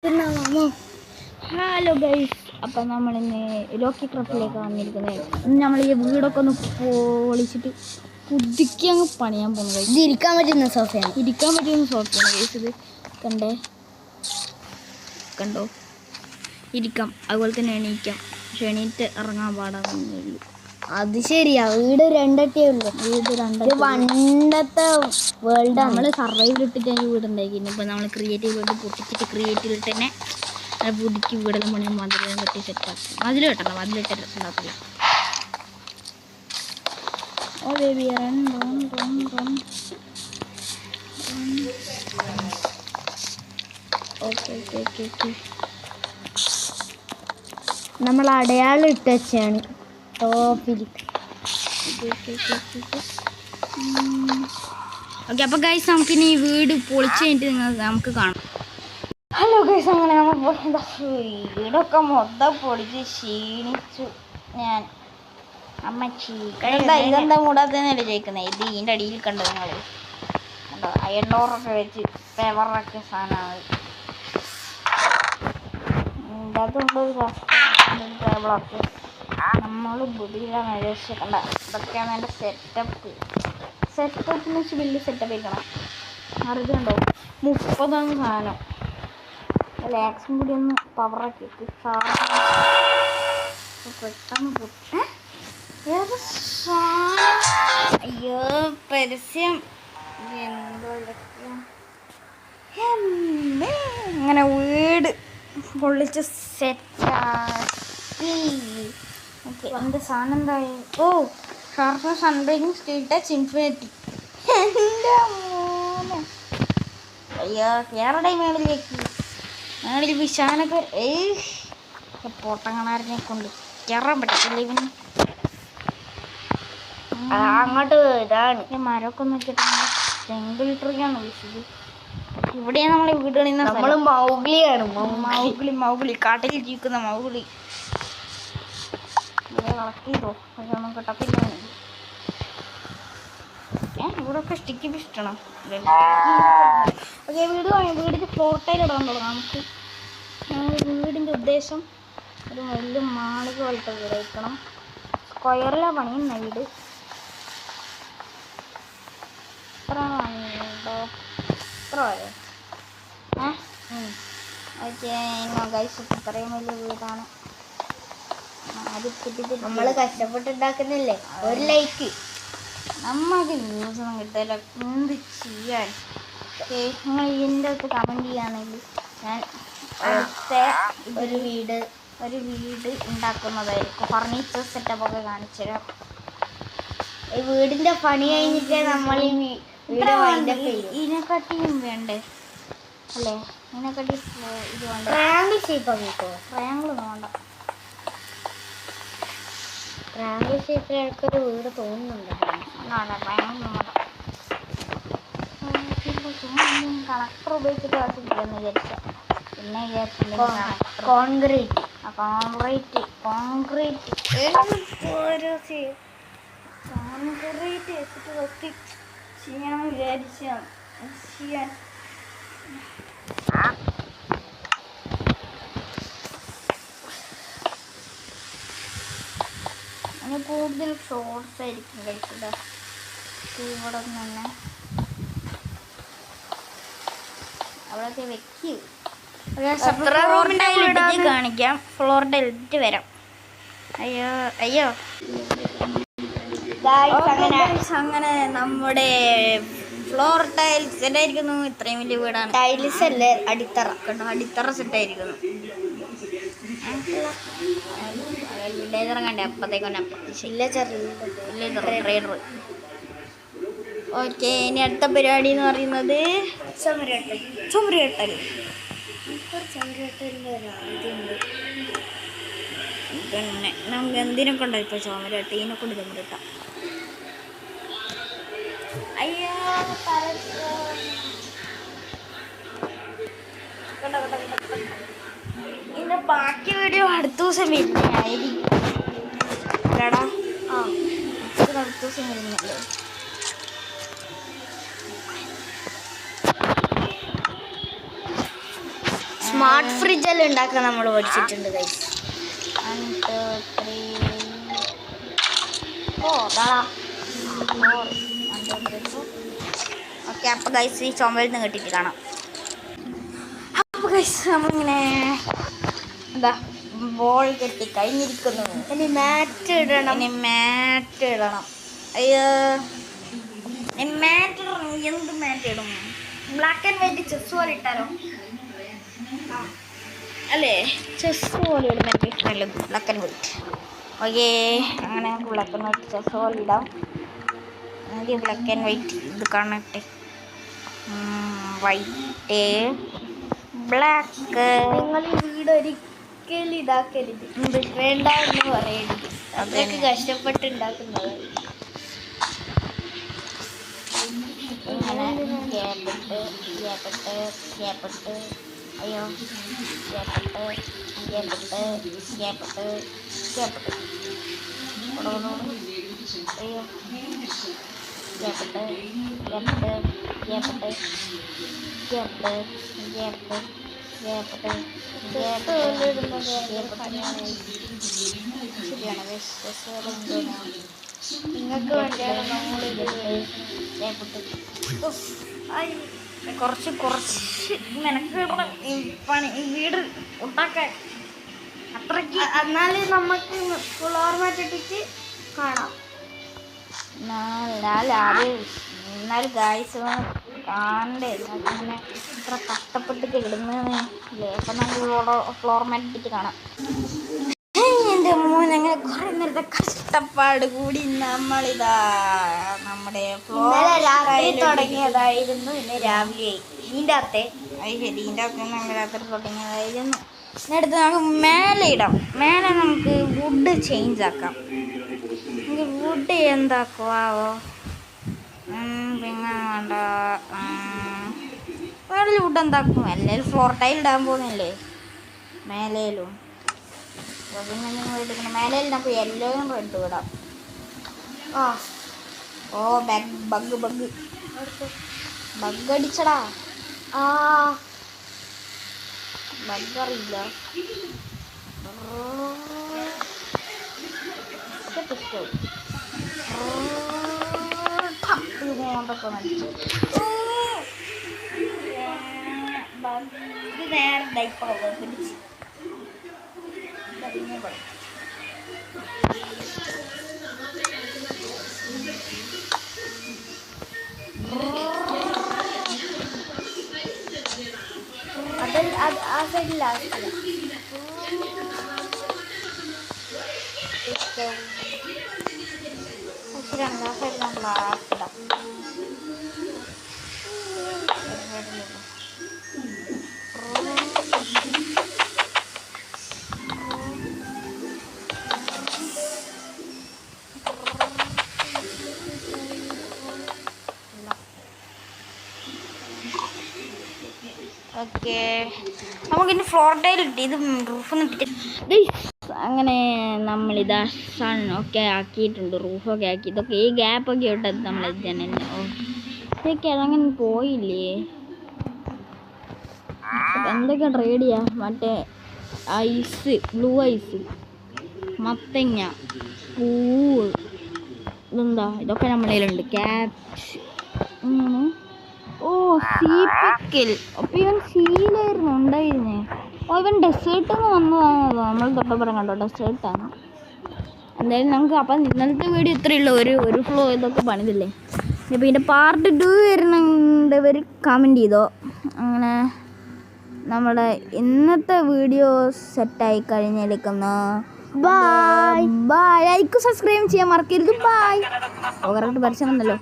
Hello guys, അപ്പം നമ്മളിന്ന് Rocky ക്രാഫ്റ്റിലേക്ക് വന്നിരിക്കുന്നത്. നമ്മൾ ഈ വീടൊക്കെ ഒന്ന് പൊളിച്ചിട്ട് പുതുക്കി അങ്ങ് പണിയാൻ പോകുന്നത്. ഇത് ഇരിക്കാൻ പറ്റുന്ന സോഫയാണ് ഗൈസ്. ഇത് കണ്ടോ, ഇരിക്കാം, അതുപോലെ തന്നെ എണീക്കാം. പക്ഷെ എണീറ്റ് ഇറങ്ങാൻ പാടാവുന്നുള്ളൂ. അത് ശരിയാ, വീട് രണ്ടട്ടേ ഉള്ളു. പണ്ടത്തെ വേൾഡ് നമ്മൾ സർവൈവൽ ഇട്ടിട്ട് വീട് ഉണ്ടാക്കി. ഇപ്പം നമ്മൾ ക്രിയേറ്റീവ് വീട് പൊട്ടിച്ചിട്ട് ക്രിയേറ്റീവിൽ തന്നെ പുതുക്കി വീടെല്ലാം പണിയാൻ മതിലും കെട്ടി സെറ്റാക്കി. മതിൽ കെട്ടണം, മതിലിട്ട് ഉണ്ടാക്കില്ല. Oh baby run run run run. Okay okay okay okay. നമ്മൾ അടയാളം ഇട്ട് വെച്ചാണ് ടോപ്പിൽ. ഓക്കെ, അപ്പോൾ ഗൈസ് നമുക്കിനി ഈ വീട് പൊളിച്ച് കഴിഞ്ഞിട്ട് നമുക്ക് കാണാം. ഹലോ ഗൈസ്, അങ്ങനെ നമ്മൾ വീടൊക്കെ മൊത്തം പൊളിച്ച് ക്ഷീണിച്ചു ഞാൻ. അമ്മച്ചി ഇതെന്താ മൂടാത്തന്നല്ലേ ചോദിക്കുന്നത്. ഇത് ഇതിൻ്റെ അടിയിൽ കണ്ടു നിങ്ങൾ കണ്ടോ, അയണ്ടോറൊക്കെ വെച്ച് പേപ്പറൊക്കെ സാധനമാണ്. ഇതിൻ്റെ അകത്തുണ്ടൊരു ടേബിളൊക്കെ നമ്മൾ ബുദ്ധിയില്ല മേടിച്ച് കണ്ട. ഇതൊക്കെയാണ് എൻ്റെ സെറ്റപ്പിന് വെച്ച് വലിയ സെറ്റപ്പ് വയ്ക്കണം. അറിയുന്നുണ്ടോ, 30 സാധനം. ലാക്സും കൂടി ഒന്ന് പവറൊക്കെ ഇട്ട് പെട്ടെന്ന് അയ്യോ പരസ്യം എന്തോ അങ്ങനെ വീട് പൊള്ളിച്ച് സെറ്റാക്കി. ഓക്കെ, എൻ്റെ സാധനം എന്തായി? ഓ, ഷാർപ്പ് സൺബ്രേക്കിംഗ് സ്റ്റീൽ ടച്ച് ഇൻഫിനിറ്റി. എൻ്റെ മോനെ, അയ്യോ വേറെ മേളിൽ വിശാനൊക്കെ പൊട്ടങ്ങണാരനെ കൊണ്ട് കയറാൻ പറ്റത്തില്ല ഇവന്. അങ്ങോട്ട് ഇതാണ് മരമൊക്കെ നോക്കിയിട്ട് സെങ്കിൾ ട്രീയാണ് വിളിച്ചത്. ഇവിടെയാണ് നമ്മളെ വീട് പണിയുന്ന നമ്മൾ മൗഗ്ലിയാണ്. മൗഗ്ലി കാട്ടിൽ ജീവിക്കുന്ന മൗഗ്ലി. കളക്കിയതോ പക്ഷെ ഒന്നും കിട്ടത്തില്ല. ഇവിടെയൊക്കെ സ്റ്റിക്കി പിസ്റ്റണം. ഓക്കെ, വീടിൻ്റെ ഫ്ലോർ ടൈൽ ഇടാൻ തുടങ്ങാം നമുക്ക്. വീടിൻ്റെ ഉദ്ദേശം ഒരു വലിയ മാളിക പോലത്തെ വീട് വയ്ക്കണം. സ്ക്വയറിലാണ് പണിയുന്ന വീട്. ഇത്ര പണിയുണ്ടോ? ഇത്ര വരെ ഓക്കെ. ഗൈസ്, ഇത്രയും വലിയ വീടാണ്. നമ്മൾ കഷ്ടപ്പെട്ടുണ്ടാക്കുന്നില്ലേ, ഒരു ലൈക്ക്. നമുക്ക് വ്യൂസ് ഒന്നും കിട്ടില്ല, എന്ത് ചെയ്യാൻ. നിങ്ങൾ ഇതിൻ്റെ അടുത്ത് കമൻറ്റ് ചെയ്യുകയാണെങ്കിൽ ഞാൻ അടുത്ത ഒരു വീട് ഉണ്ടാക്കുന്നതായിരിക്കും. ഫർണിച്ചർ സെറ്റപ്പൊക്കെ കാണിച്ചു തരാം. ഈ വീടിന്റെ പണി കഴിഞ്ഞിട്ട് നമ്മൾ ഈ വീട് ഇതിനെക്കാട്ടിയും വേണ്ടേ അല്ലേ? ഇതിനെക്കാട്ടി ഇത് വേണ്ട. Triangle shape ആക്കിക്കോ. ട്രയാങ്കിളൊന്നും വേണ്ട. ട്രയാങ്കിൾ ഷേപ്പിലൊരു വീട് തോന്നുന്നുണ്ട്. ട്രയാങ്കിളൊന്നും വേണ്ട. കണക്ടർ ഉപയോഗിച്ചിട്ട് ആക്കില്ലെന്ന് വിചാരിച്ച. പിന്നെ കോൺക്രീറ്റ് വെച്ചിട്ട് വെച്ച് ചെയ്യാൻ വിചാരിച്ചാണ്. അതിന് കൂടുതൽ ഷോർട്സ് ആയിരിക്കും കഴിച്ചത്. ഇവിടെ തന്നെ അവിടെയൊക്കെ വെക്ക്. കാണിക്കാം. ഫ്ലോർ ടൈലിട്ട് വരാം. അയ്യോ അങ്ങനെ നമ്മുടെ ഫ്ലോർ ടൈൽ സെറ്റായിരിക്കുന്നു. ഇത്രയും വലിയ വീടാണ്. ടൈൽസ് അല്ലേ, അടിത്തറ കണ്ടോ, അടിത്തറ സെറ്റായിരിക്കുന്നു. ഇറങ്ങണ്ടേ അപ്പത്തേക്കൊന്നെ ട്രേഡർ. ഓക്കെ, ഇനി അടുത്ത പരിപാടി എന്ന് പറയുന്നത് ചുമരികെട്ടൽ. പിന്നെ നമുക്ക് എന്തിനെ കൊണ്ടാണ് ഇപ്പോൾ ചുമരിട്ട്? ഇതിനെ കൊണ്ട് ചുമരിട്ടാം. അയ്യോ ഇതിൻ്റെ ബാക്കി വീഡിയോ അടുത്ത ദിവസം വരുന്നതായിരിക്കും. അടുത്ത ദിവസം വരുന്നല്ലേ. സ്മാർട്ട് ഫ്രിഡ്ജെല്ലാം ഉണ്ടാക്കാൻ നമ്മൾ പഠിച്ചിട്ടുണ്ട് ഗൈസ്. 1 2 3 4 ഓക്കെ. അപ്പോൾ ഗൈസ് ഈ ചുമരിൽ നിന്ന് കെട്ടിയിട്ട് കാണാം. അപ്പോൾ ഗൈസ് നമ്മളിങ്ങനെ എന്താ ബോൾ കെട്ടി കഴിഞ്ഞിരിക്കുന്നു. ഇനി മാറ്റ് ഇടണം. അയ്യോ മാറ്റ് ഇടണം. എന്ത് മാറ്റ് ഇടും? ബ്ലാക്ക് ആൻഡ് വൈറ്റ് ചെസ് പോലെ ഇട്ടാലോ? അല്ലേ, ചെസ് പോലെ ഇടുന്ന നല്ലത് ബ്ലാക്ക് ആൻഡ് വൈറ്റ്. ഓക്കെ, അങ്ങനെ നമുക്ക് ബ്ലാക്ക് ആൻഡ് വൈറ്റ് ചെസ് പോലെ ഇടാം. ആദ്യം ബ്ലാക്ക് ആൻഡ് വൈറ്റ് ഇത് കാണട്ടെ. White black. നിങ്ങൾ ഈ വീട് ഒരിക്കലും ഇതാക്കരുത്, വേണ്ട എന്ന് പറയരുത്. അതൊക്കെ കഷ്ടപ്പെട്ട് ഉണ്ടാക്കുന്നത്. ഇങ്ങനെ ഗ്യാപ്പിട്ട് അയ്യോ ഗ്യാപ്പിട്ട് അയ്യോ നിങ്ങൾക്ക് വേണ്ടിയാണ് നമ്മളിത് കുറച്ച് മെനക്കിടണം ഈ പണി, ഈ വീട് ഉണ്ടാക്കാൻ. അത്രയ്ക്ക് എന്നാലും നമുക്ക് ഫ്ലോർ മാറ്റ് ഇട്ടിട്ട് കാണാം. എന്നാലും ഗായ്സ് കാണണ്ടേ അങ്ങനെ ഇത്ര കഷ്ടപ്പെട്ടിട്ട് ഇടുന്നതല്ലേ. അപ്പം നമുക്ക് ഫ്ലോർ മാറ്റ് ഇട്ടിട്ട് കാണാം. എൻ്റെ മോൻ അങ്ങനെ കുറേ നേരത്തെ കഷ്ടപ്പാട് കൂടി നമ്മളിതാ നമ്മുടെ രാത്രി തുടങ്ങിയതായിരുന്നു. ഇന്ന് രാവിലെ ഇതിൻ്റെ അകത്തെ ഇതിൻ്റെ അകത്ത് നമ്മൾ രാത്രി തുടങ്ങിയതായിരുന്നു. അടുത്ത് നമുക്ക് മേലെ ഇടാം. മേലെ നമുക്ക് വുഡ് ചേഞ്ച് ആക്കാം. നമുക്ക് വുഡ് എന്താക്കുവാവോ? പിന്നെ വേണ്ട, മേളിൽ വുഡ് എന്താക്കും? എല്ലാവരും ഫ്ലോർ ടൈൽ ഇടാൻ പോകുന്നില്ലേ മേലേലും. അപ്പോൾ പിന്നെ നിങ്ങൾ എടുക്കണം. മേലേൽ നമുക്ക് യെല്ലോയും റെഡും ഇടാം. ഓ ബഗ് അടിച്ചടാ. ബഗ് അറിയില്ല. ബഗ് നേരെ ഡൈപ്പോ പിടിച്ച് ആ സൈഡിലാക്കില്ല. ഓക്കെ, നമുക്കിനി ഫ്ലോർ ടൈൽ ഇട്ട് ഇത് റൂഫൊന്നും ഇട്ടിട്ട് അങ്ങനെ നമ്മളിതാ സൺ ഒക്കെ ആക്കിയിട്ടുണ്ട്. റൂഫൊക്കെ ആക്കി. ഇതൊക്കെ ഈ ഗ്യാപ്പൊക്കെ ഇട്ടത് നമ്മൾ ജനലിന്. ഇതൊക്കെ അതങ്ങനെ പോയില്ലേ? എന്തൊക്കെ റെഡിയാ? മറ്റേ ഐസ്, ബ്ലൂ ഐസ്, മത്തങ്ങ, പൂവ്, ഇതെന്താ ഇതൊക്കെ നമ്മളിലുണ്ട്. ക്യാപ്സ്, ഓ സീപ്പിക്കൽ. അപ്പോൾ ഇവൻ സീലായിരുന്നു ഉണ്ടായിരുന്നേ. ഓ ഇവൻ ഡെസേർട്ടിൽ നിന്ന് വന്നതാണല്ലോ. നമ്മൾ തൊട്ടപ്പുറം കണ്ടോ, ഡെസേർട്ടാണ്. എന്തായാലും നമുക്ക് അപ്പം ഇന്നലത്തെ വീഡിയോ ഇത്രയുള്ളൂ. ഒരു ഫ്ലോ ഇതൊക്കെ പണിതില്ലേ. ഇപ്പോൾ ഇതിൻ്റെ പാർട്ട് 2 വരുന്നുണ്ടവർ കമൻറ്റ് ചെയ്തോ. അങ്ങനെ നമ്മുടെ ഇന്നത്തെ വീഡിയോ സെറ്റായി കഴിഞ്ഞിരിക്കുന്നു. ബൈ. ലൈക്ക് സബ്സ്ക്രൈബ് ചെയ്യാൻ മറക്കരുത്. ബൈ. ഓ കറക്റ്റ് പരിചയം വന്നല്ലോ.